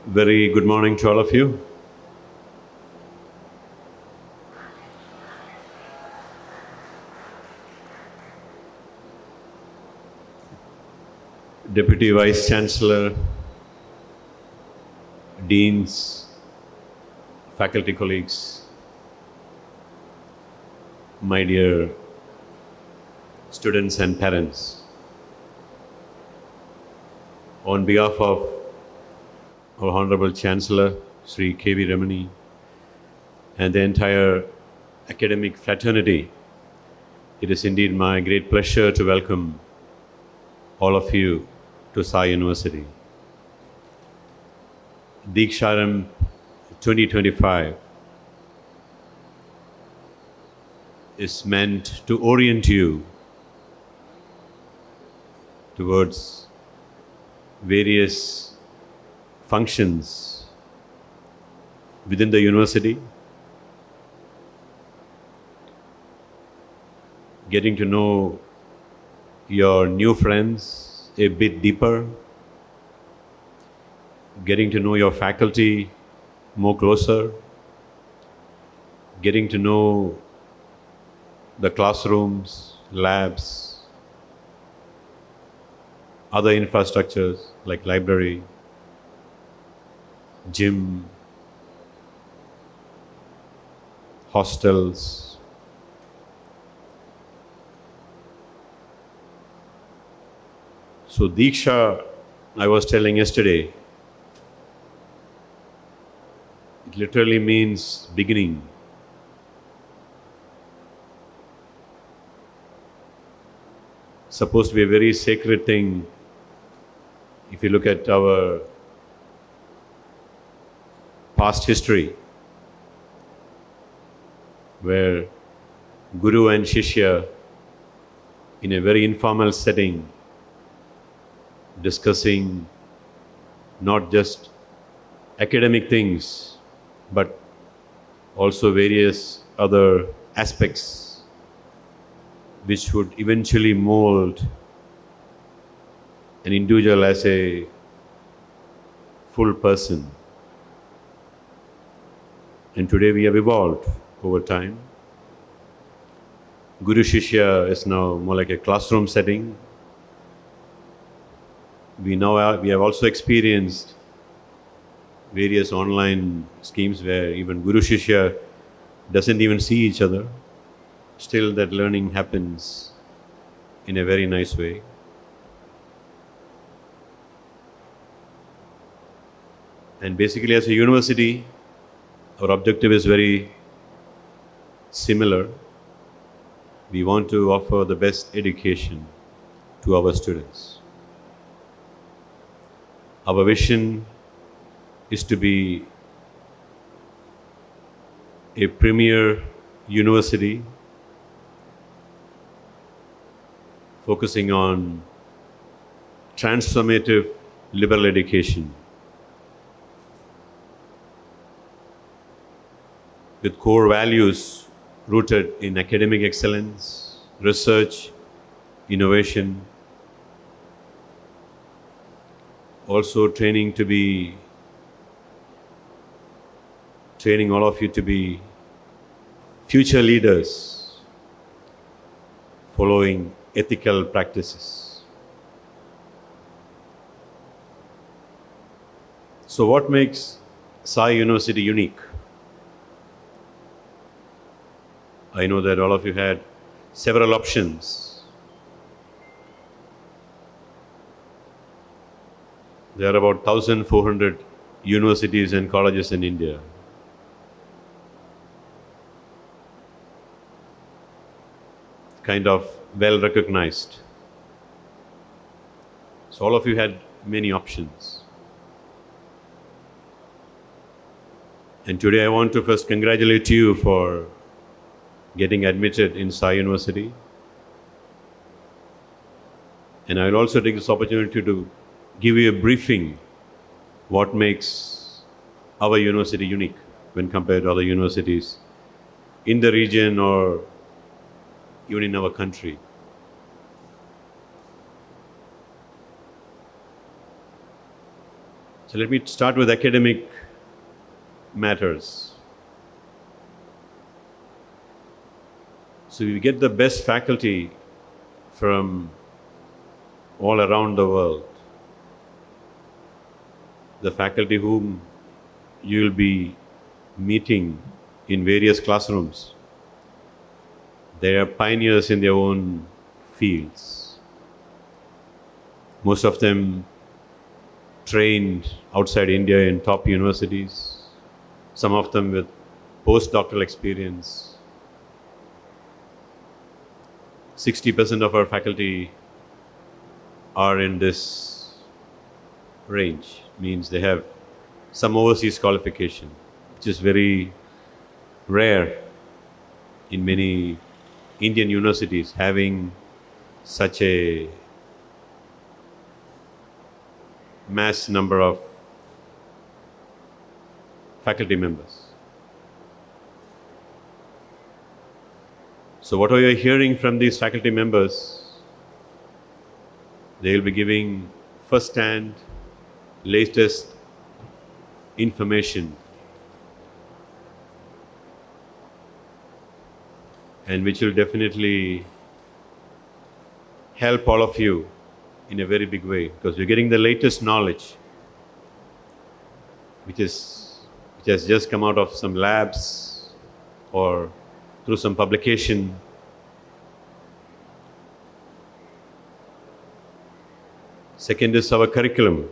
Very good morning to all of you. Deputy Vice Chancellor, Deans, faculty colleagues, my dear students and parents, on behalf of our Honorable Chancellor, Sri K.V. Ramani, and the entire academic fraternity, it is indeed my great pleasure to welcome all of you to Sai University. Deeksharambh 2025 is meant to orient you towards various functions within the university, getting to know your new friends a bit deeper, getting to know your faculty more closer, getting to know the classrooms, labs, other infrastructures like library, gym, hostels. So Deeksha, I was telling yesterday, it literally means beginning. Supposed to be a very sacred thing. If you look at our past history, where Guru and Shishya, in a very informal setting, discussing not just academic things, but also various other aspects which would eventually mold an individual as a full person. And today we have evolved over time. Guru Shishya is now more like a classroom setting. We have also experienced various online schemes where even Guru Shishya doesn't even see each other. Still that learning happens in a very nice way. And basically as a university, our objective is very similar. We want to offer the best education to our students. Our vision is to be a premier university focusing on transformative liberal education with core values rooted in academic excellence, research, innovation, also training all of you to be future leaders following ethical practices. So what makes Sai University unique? I know that all of you had several options. There are about 1,400 universities and colleges in India. Kind of well recognized. So all of you had many options. And today I want to first congratulate you for getting admitted in Sai University. And I will also take this opportunity to give you a briefing what makes our university unique when compared to other universities in the region or even in our country. So let me start with academic matters. So we get the best faculty from all around the world. The faculty whom you will be meeting in various classrooms, they are pioneers in their own fields. Most of them trained outside India in top universities, some of them with postdoctoral experience. 60% of our faculty are in this range, means they have some overseas qualification, which is very rare in many Indian universities, having such a mass number of faculty members. So what are you hearing from these faculty members? They will be giving first-hand, latest information, and which will definitely help all of you in a very big way, because you're getting the latest knowledge which has just come out of some labs or through some publication. Second is our curriculum.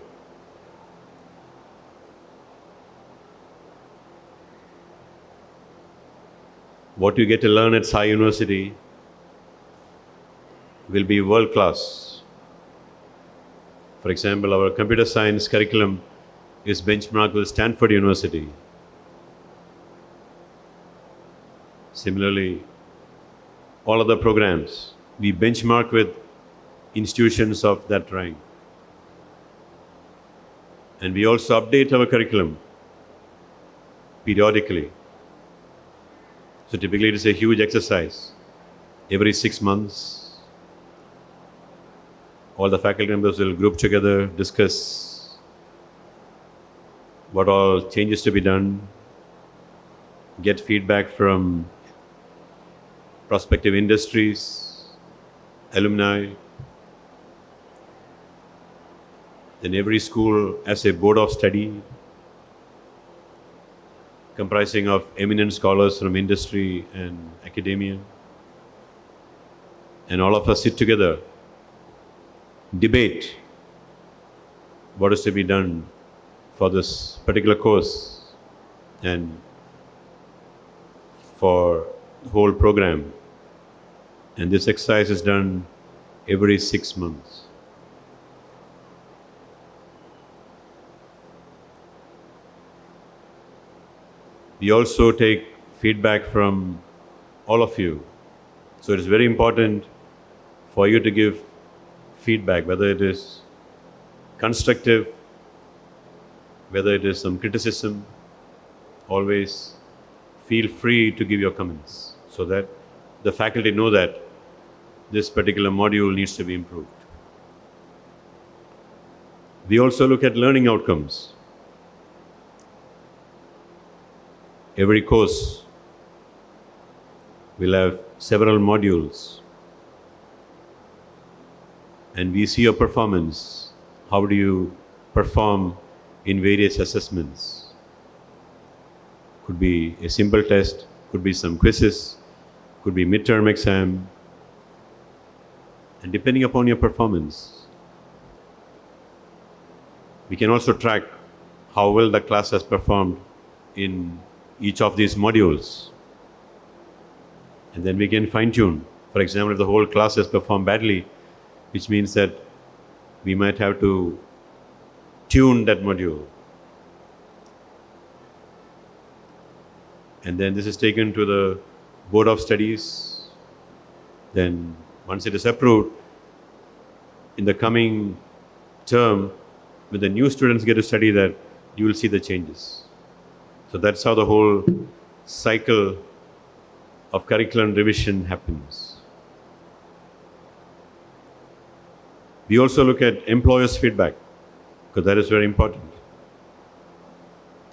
What you get to learn at Sai University will be world class. For example, our computer science curriculum is benchmarked with Stanford University. Similarly, all other programs, we benchmark with institutions of that rank. And we also update our curriculum periodically. So typically it is a huge exercise. Every 6 months, all the faculty members will group together, discuss what all changes to be done, get feedback from prospective industries, alumni. Then every school has a board of study comprising of eminent scholars from industry and academia. And all of us sit together, debate what is to be done for this particular course and for the whole program. And this exercise is done every 6 months. We also take feedback from all of you. So it is very important for you to give feedback, whether it is constructive, whether it is some criticism. Always feel free to give your comments so that the faculty know that this particular module needs to be improved. We also look at learning outcomes. Every course will have several modules, and we see your performance. How do you perform in various assessments? Could be a simple test, could be some quizzes, could be midterm exam, and depending upon your performance, we can also track how well the class has performed in each of these modules, and then we can fine-tune. For example, if the whole class has performed badly, which means that we might have to tune that module. And then this is taken to the Board of Studies. Then once it is approved, in the coming term, when the new students get to study that, you will see the changes. So that's how the whole cycle of curriculum revision happens. We also look at employers' feedback, because that is very important.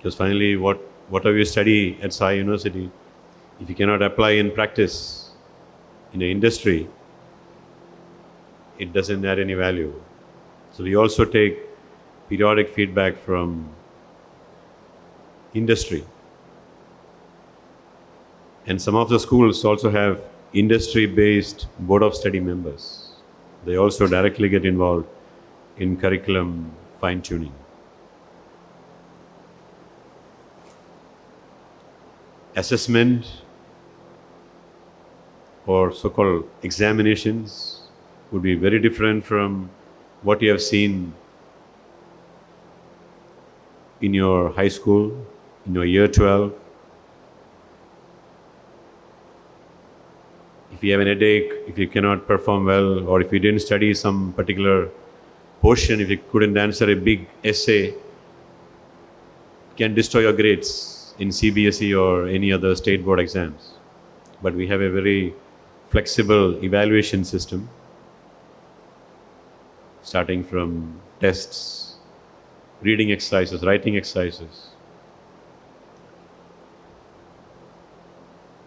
Because finally, whatever you study at Sai University, if you cannot apply in practice in an industry, it doesn't add any value. So we also take periodic feedback from industry. And some of the schools also have industry-based board of study members. They also directly get involved in curriculum fine-tuning. Assessment or so-called examinations would be very different from what you have seen in your high school, in your year 12. If you have an headache, if you cannot perform well, or if you didn't study some particular portion, if you couldn't answer a big essay, it can destroy your grades in CBSE or any other state board exams. But we have a very flexible evaluation system, starting from tests, reading exercises, writing exercises,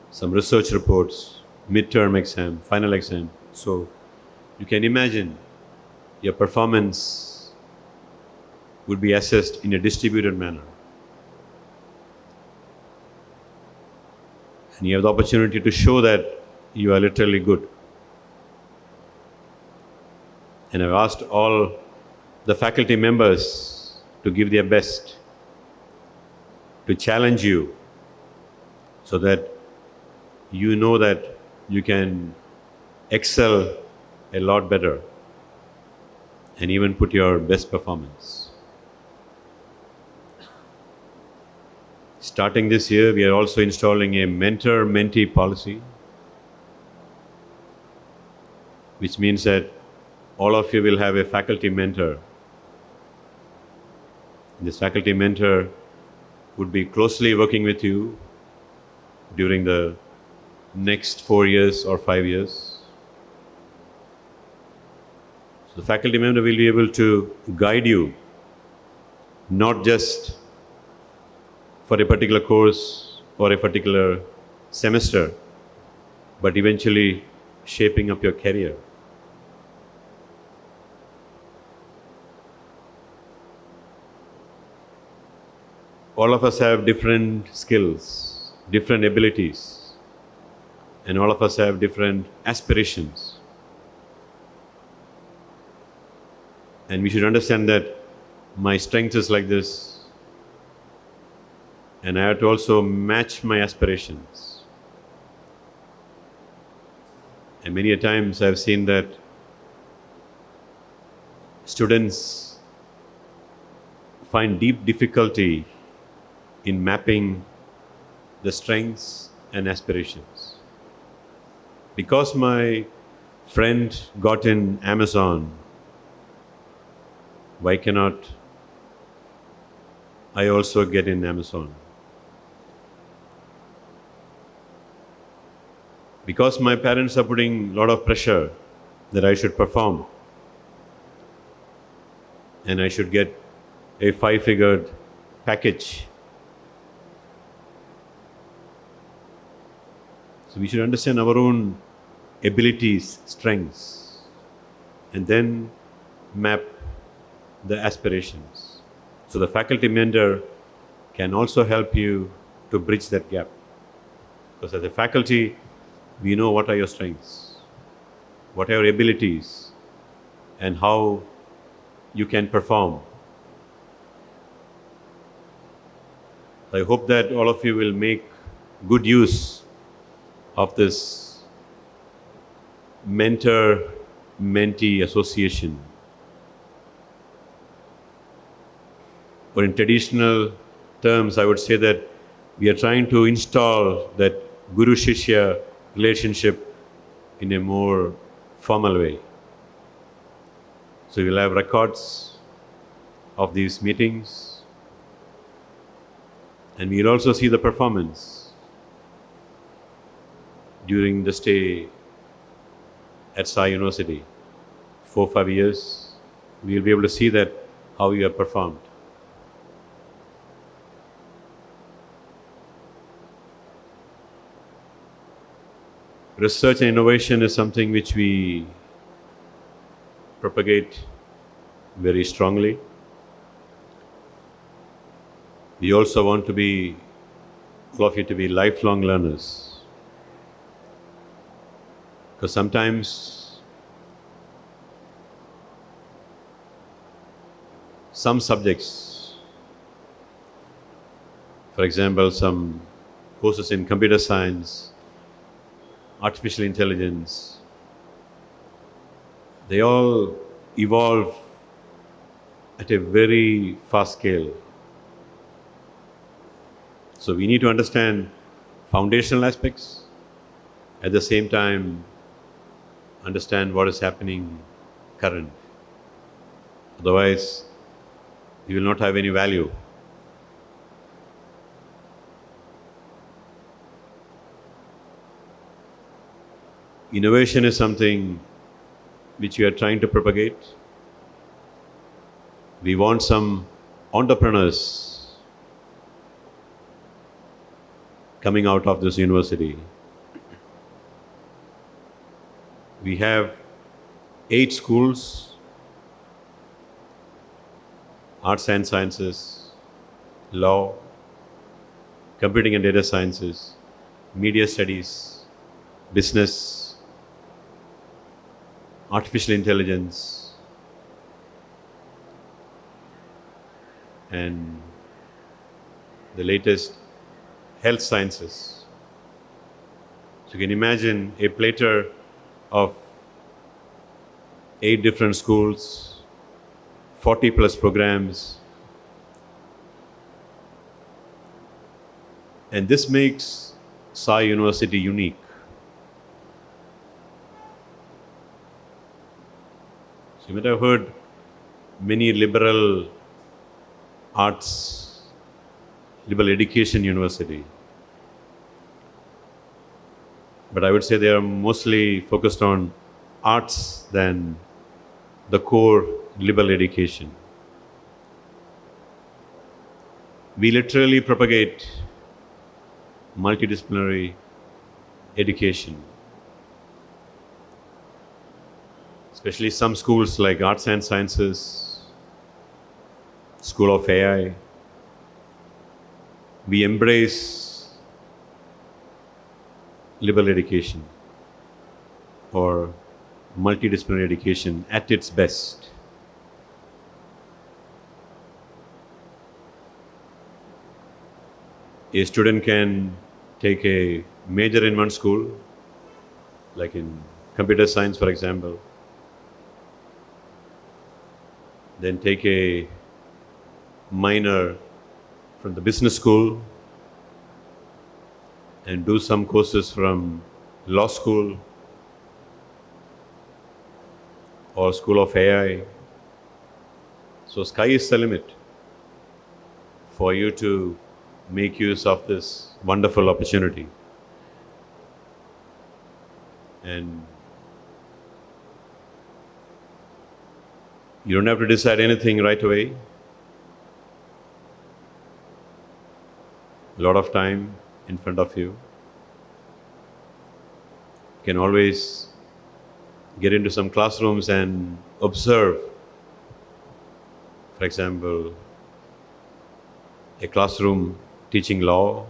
some research reports, midterm exam, final exam. So you can imagine your performance would be assessed in a distributed manner. And you have the opportunity to show that you are literally good. And I've asked all the faculty members to give their best, to challenge you, so that you know that you can excel a lot better and even put your best performance. Starting this year, we are also installing a mentor-mentee policy, which means that all of you will have a faculty mentor. This faculty mentor would be closely working with you during the next 4 years or 5 years. So the faculty member will be able to guide you, not just for a particular course or a particular semester, but eventually shaping up your career. All of us have different skills, different abilities, and all of us have different aspirations. And we should understand that my strength is like this, and I have to also match my aspirations. And many a times I've seen that students find deep difficulty in mapping the strengths and aspirations. Because my friend got in Amazon, why cannot I also get in Amazon? Because my parents are putting a lot of pressure that I should perform and I should get a 5-figured package. So we should understand our own abilities, strengths, and then map the aspirations. So the faculty mentor can also help you to bridge that gap. Because as a faculty, we know what are your strengths, what are your abilities, and how you can perform. I hope that all of you will make good use of this mentor-mentee association. Or in traditional terms, I would say that we are trying to install that guru-shishya relationship in a more formal way. So we'll have records of these meetings, and we'll also see the performance during the stay at Sai University. 4-5 years, we'll be able to see that how you have performed. Research and innovation is something which we propagate very strongly. We also want to be, all of you, to be lifelong learners. Because sometimes some subjects, for example, some courses in computer science, artificial intelligence, they all evolve at a very fast scale. So we need to understand foundational aspects, at the same time understand what is happening current. Otherwise, you will not have any value. Innovation is something which we are trying to propagate. We want some entrepreneurs coming out of this university. We have 8 schools: arts and sciences, law, computing and data sciences, media studies, business, artificial intelligence, and the latest, health sciences. So you can imagine a platter of 8 different schools, 40 plus programs, and this makes Sai University unique. So you might have heard many liberal arts, liberal education university, but I would say they are mostly focused on arts than the core liberal education. We literally propagate multidisciplinary education. Especially some schools like Arts and Sciences, School of AI, we embrace liberal education or multidisciplinary education at its best. A student can take a major in one school, like in computer science, for example, then take a minor from the business school and do some courses from law school or School of AI. So sky is the limit for you to make use of this wonderful opportunity. And you don't have to decide anything right away. A lot of time in front of you. You can always get into some classrooms and observe. For example, a classroom teaching law,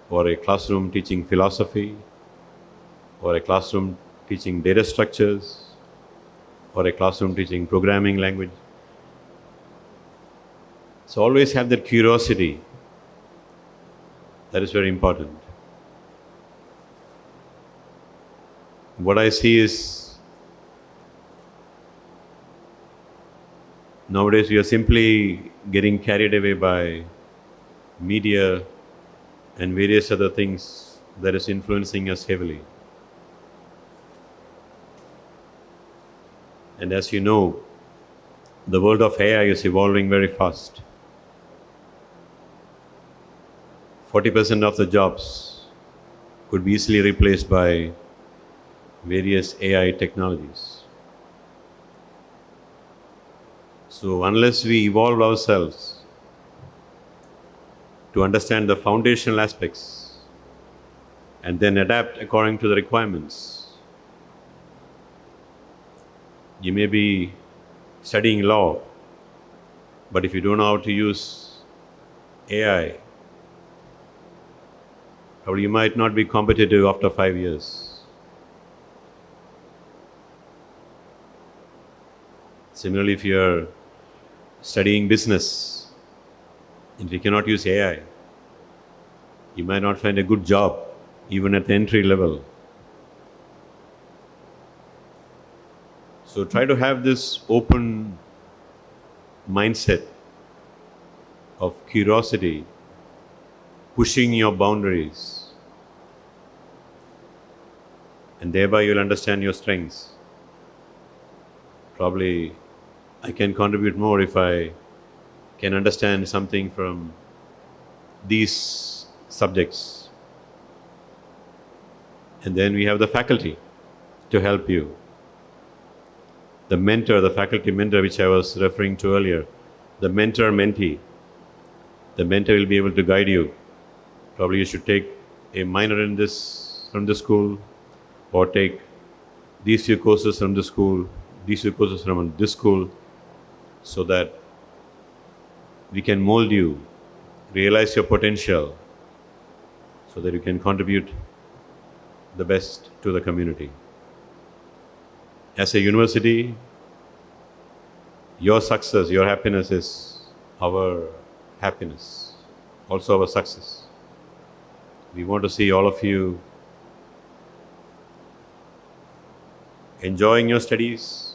or a classroom teaching philosophy, or a classroom teaching data structures, or a classroom teaching programming language. So always have that curiosity. That is very important. What I see is nowadays we are simply getting carried away by media and various other things that is influencing us heavily. And as you know, the world of AI is evolving very fast. 40% of the jobs could be easily replaced by various AI technologies. So unless we evolve ourselves to understand the foundational aspects and then adapt according to the requirements. You may be studying law, but if you don't know how to use AI, or you might not be competitive after 5 years. Similarly, if you're studying business, if you cannot use AI, you might not find a good job, even at the entry level. So try to have this open mindset of curiosity, pushing your boundaries, and thereby you'll understand your strengths. Probably I can contribute more if I can understand something from these subjects. And then we have the faculty to help you. The mentor, the faculty mentor, which I was referring to earlier, the mentor-mentee. The mentor will be able to guide you. Probably you should take a minor in this from the school, or take these few courses from the school, these few courses from this school, so that we can mold you, realize your potential, so that you can contribute the best to the community. As a university, your success, your happiness is our happiness, also our success. We want to see all of you enjoying your studies,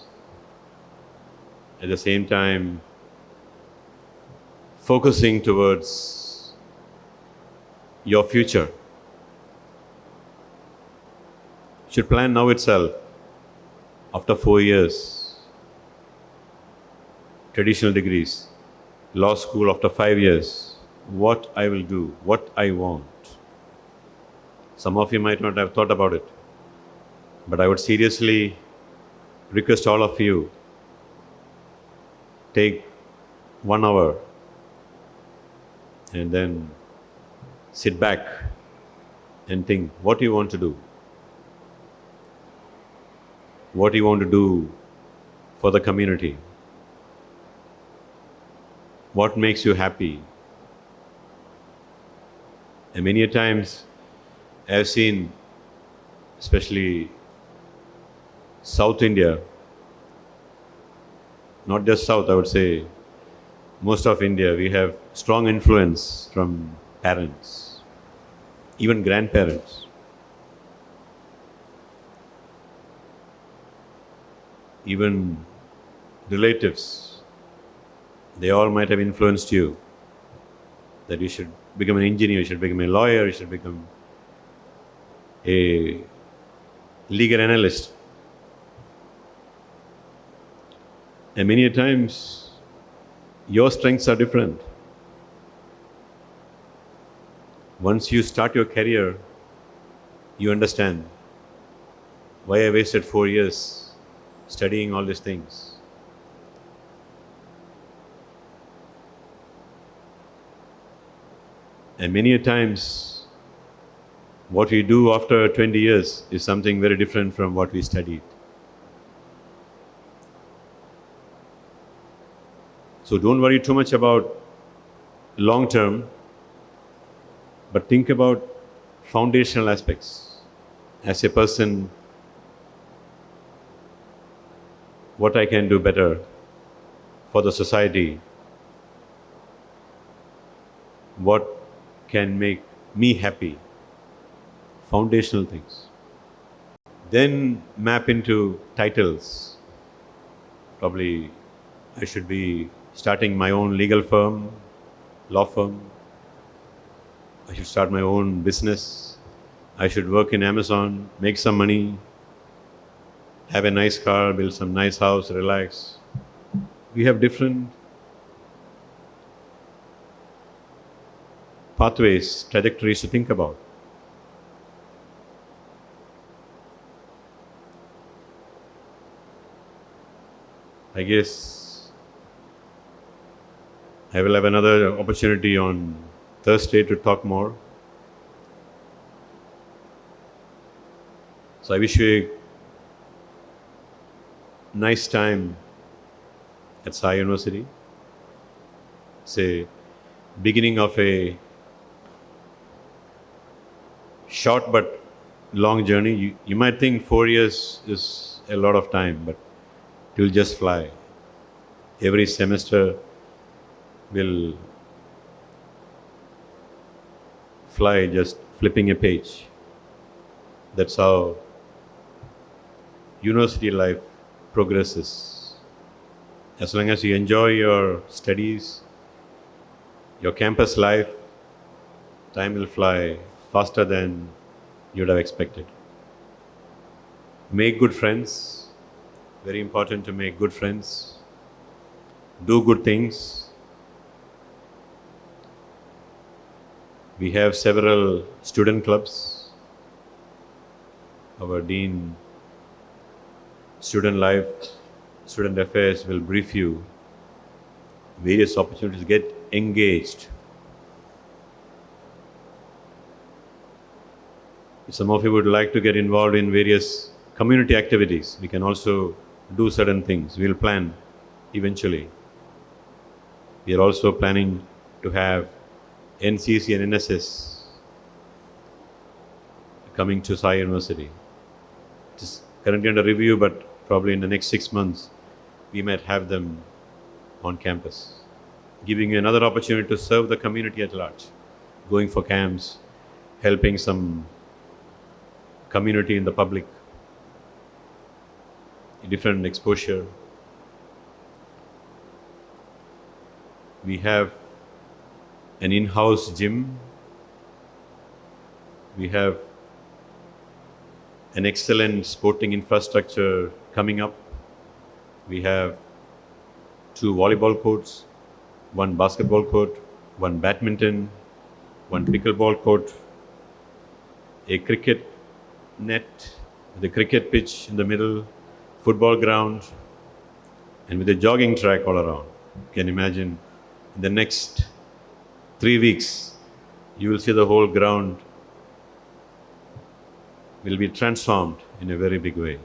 at the same time focusing towards your future. You should plan now itself. After 4 years, traditional degrees, law school after 5 years, what I will do, what I want. Some of you might not have thought about it, but I would seriously request all of you, take 1 hour and then sit back and think what you want to do. What you want to do for the community. What makes you happy. And many a times I have seen, especially South India, not just South, I would say most of India, we have strong influence from parents, even grandparents. Even relatives, they all might have influenced you that you should become an engineer, you should become a lawyer, you should become a legal analyst. And many a times, your strengths are different. Once you start your career, you understand why I wasted 4 years studying all these things. And many a times, what we do after 20 years is something very different from what we studied. So don't worry too much about long term, but think about foundational aspects. As a person, what I can do better for the society, what can make me happy, foundational things. Then map into titles. Probably I should be starting my own legal firm, law firm. I should start my own business. I should work in Amazon, make some money, have a nice car, build some nice house, relax. We have different pathways, trajectories to think about. I guess I will have another opportunity on Thursday to talk more. So I wish you a nice time at Sai University. It's a beginning of a short but long journey. You might think 4 years is a lot of time, but it will just fly. Every semester will fly just flipping a page. That's how university life progresses. As long as you enjoy your studies, your campus life, time will fly faster than you'd have expected. Make good friends. Very important to make good friends. Do good things. We have several student clubs. Our Dean, Student Life, Student Affairs will brief you various opportunities to get engaged. If some of you would like to get involved in various community activities, we can also do certain things. We'll plan eventually. We are also planning to have NCC and NSS coming to Sai University. It is currently under review, but probably in the next 6 months, we might have them on campus, giving you another opportunity to serve the community at large, going for camps, helping some community in the public, different exposure. We have an in-house gym. We have an excellent sporting infrastructure coming up. We have 2 volleyball courts, 1 basketball court, 1 badminton, 1 pickleball court, a cricket net, the cricket pitch in the middle, football ground, and with a jogging track all around. You can imagine in the next 3 weeks, you will see the whole ground will be transformed in a very big way.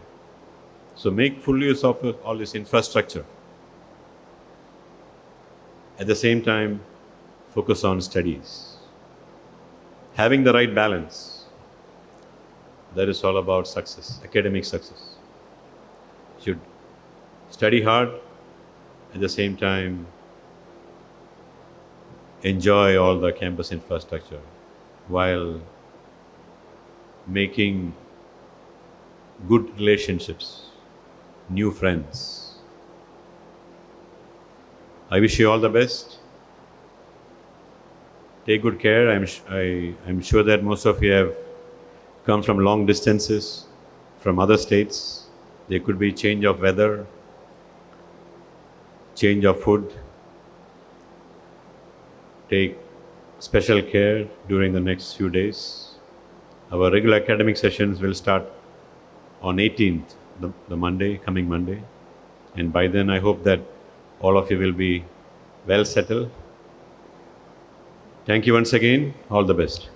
So make full use of all this infrastructure. At the same time, focus on studies. Having the right balance, that is all about success, academic success. You should study hard, at the same time enjoy all the campus infrastructure while making good relationships, new friends. I wish you all the best. Take good care. I'm sure that most of you have come from long distances, from other states. There could be change of weather, change of food. Take special care during the next few days. Our regular academic sessions will start on 18th, the Monday, coming Monday. And by then, I hope that all of you will be well settled. Thank you once again. All the best.